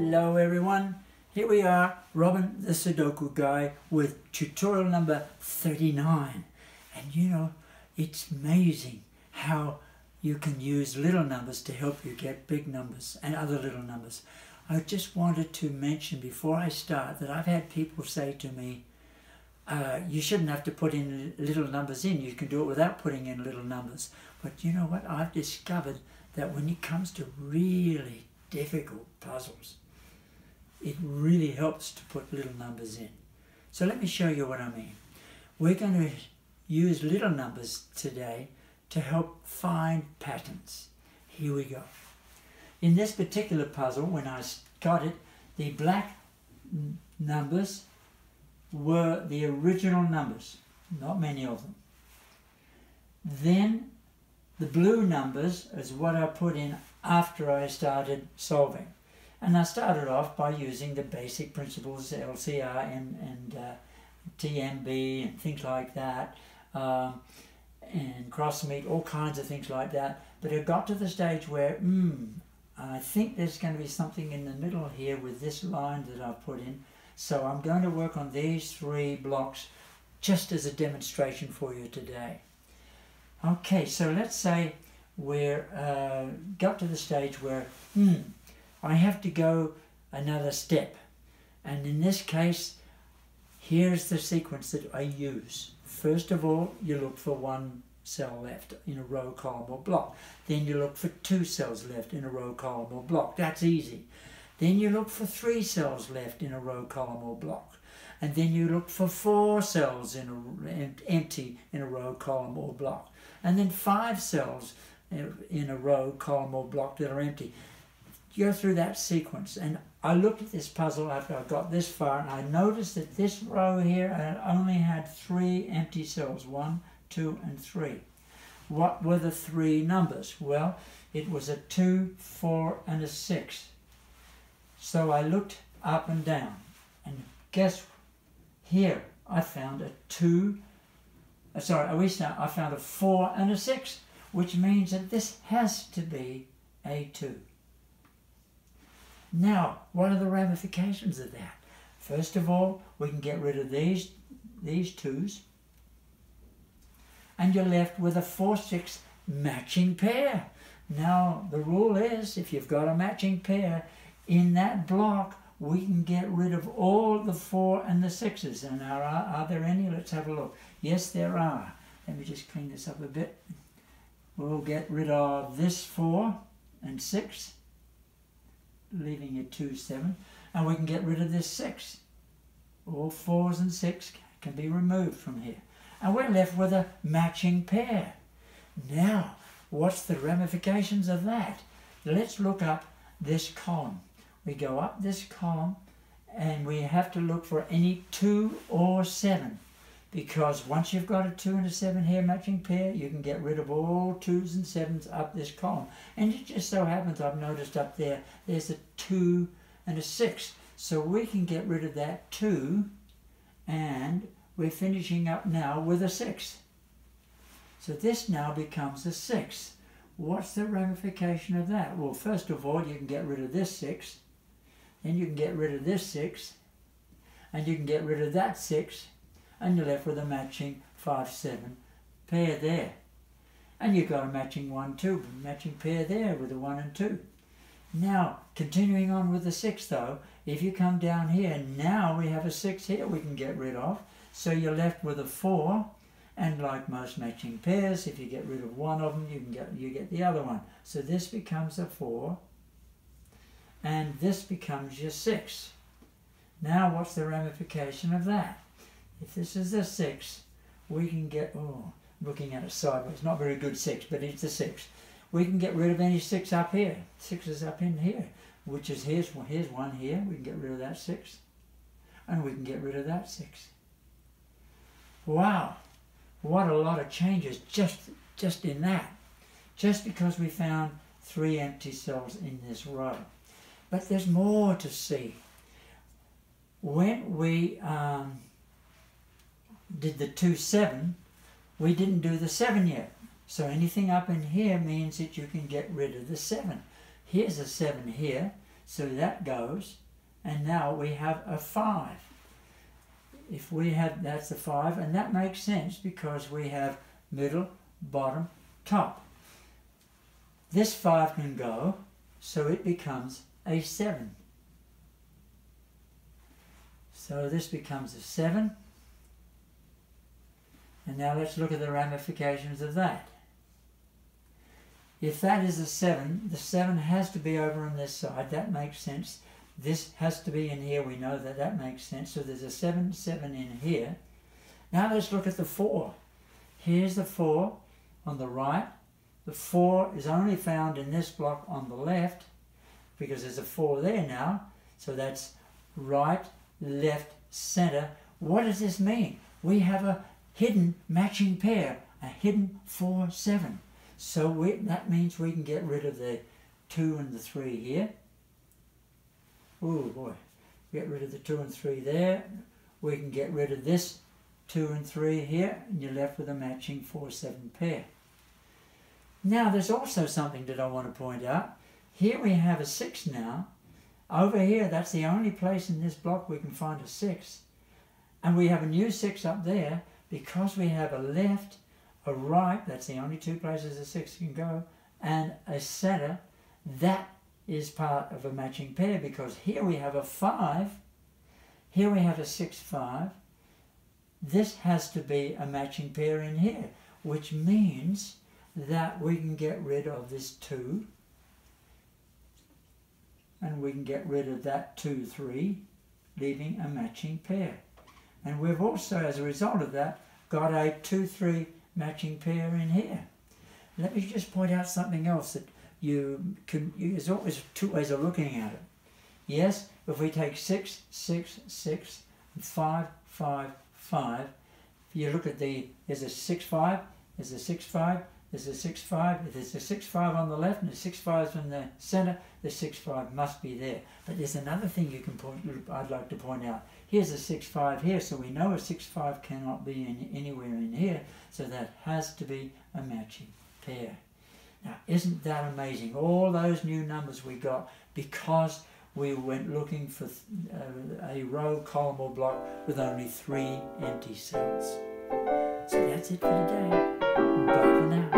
Hello everyone, here we are, Robin the Sudoku guy with tutorial number 39. And you know, it's amazing how you can use little numbers to help you get big numbers and other little numbers. I just wanted to mention before I start that I've had people say to me, you shouldn't have to put in little numbers in, you can do it without putting in little numbers. But you know what, I've discovered that when it comes to really difficult puzzles, it really helps to put little numbers in. So let me show you what I mean. We're going to use little numbers today to help find patterns. Here we go. In this particular puzzle, when I got it, the black numbers were the original numbers, not many of them. Then the blue numbers is what I put in after I started solving. And I started off by using the basic principles, LCR and TMB and things like that, and cross meet, all kinds of things like that. But it got to the stage where, I think there's going to be something in the middle here with this line that I've put in. So I'm going to work on these three blocks just as a demonstration for you today. Okay, so let's say we're got to the stage where I have to go another step, and in this case here's the sequence that I use. First of all, you look for one cell left in a row, column or block. Then you look for two cells left in a row, column or block. That's easy. Then you look for three cells left in a row, column or block. And then you look for four cells empty in a row, column or block. And then 5 cells in a row, column or block that are empty. You go through that sequence, and I looked at this puzzle after I got this far, and I noticed that this row here only had 3 empty cells, 1, 2 and 3. What were the 3 numbers? Well, it was a 2, 4 and a 6. So I looked up and down, and guess here I found a 2, I found a 4 and a 6, which means that this has to be a 2. Now, what are the ramifications of that? First of all, we can get rid of these 2's, and you're left with a 4, 6 matching pair. Now, the rule is, if you've got a matching pair, in that block, we can get rid of all the 4 and the 6's. And are there any? Let's have a look. Yes, there are. Let me just clean this up a bit. We'll get rid of this 4 and 6, leaving it 2, 7. And we can get rid of this 6. All 4's and 6 can be removed from here. And we're left with a matching pair. Now, what's the ramifications of that? Let's look up this column. We go up this column, and we have to look for any 2 or 7, because once you've got a 2 and a 7 here matching pair, you can get rid of all 2's and 7's up this column. And it just so happens I've noticed up there, there's a 2 and a 6. So we can get rid of that 2, and we're finishing up now with a 6. So this now becomes a 6. What's the ramification of that? Well, first of all, you can get rid of this 6, then you can get rid of this 6, and you can get rid of that 6, and you're left with a matching 5, 7 pair there. And you've got a matching 1, 2, matching pair there with a 1 and 2. Now, continuing on with the 6 though, if you come down here, now we have a 6 here we can get rid of. So you're left with a 4, and like most matching pairs, if you get rid of one of them, you get the other one. So this becomes a 4, and this becomes your 6. Now what's the ramification of that? If this is a 6, we can get, looking at it sideways, not very good 6, but it's a 6. We can get rid of any 6 up here. 6 is up in here, which is here's one here. We can get rid of that 6, and we can get rid of that 6. Wow, what a lot of changes just in that. Just because we found 3 empty cells in this row. But there's more to see. When we did the 2, 7, we didn't do the 7 yet. So anything up in here means that you can get rid of the 7. Here's a 7 here. So that goes, and now we have a 5. If we have, that's a 5, and that makes sense because we have middle, bottom, top. This 5 can go, so it becomes a 7. So this becomes a 7. And now let's look at the ramifications of that. If that is a 7, the 7 has to be over on this side. That makes sense. This has to be in here. We know that that makes sense. So there's a 7, 7 in here. Now let's look at the 4. Here's the 4 on the right. The 4 is only found in this block on the left because there's a 4 there now. So that's right, left, center. What does this mean? We have a hidden matching pair, a hidden 4, 7. So that means we can get rid of the 2 and the 3 here. Oh boy, get rid of the 2 and 3 there. We can get rid of this 2 and 3 here, and you're left with a matching 4, 7 pair. Now there's also something that I want to point out. Here we have a 6 now. Over here, that's the only place in this block we can find a 6. And we have a new 6 up there because we have a left, a right, that's the only 2 places a 6 can go, and a center. That is part of a matching pair because here we have a 5, here we have a 6, 5. This has to be a matching pair in here, which means that we can get rid of this 2, and we can get rid of that 2, 3, leaving a matching pair. And we've also, as a result of that, got a 2, 3 matching pair in here. Let me just point out something else that there's always 2 ways of looking at it. Yes, if we take 6, 6, 6, and 5, 5, 5, if you look at there's a 6, 5, there's a 6, 5, there's a 6, 5, if there's a 6, 5 on the left and the 6, 5 in the center, the 6, 5 must be there. But there's another thing I'd like to point out. Here's a 6, 5 here, so we know a 6, 5 cannot be anywhere in here, so that has to be a matching pair. Now, isn't that amazing? All those new numbers we got because we went looking for a row, column, or block with only 3 empty cells. So that's it for today. Bye for now.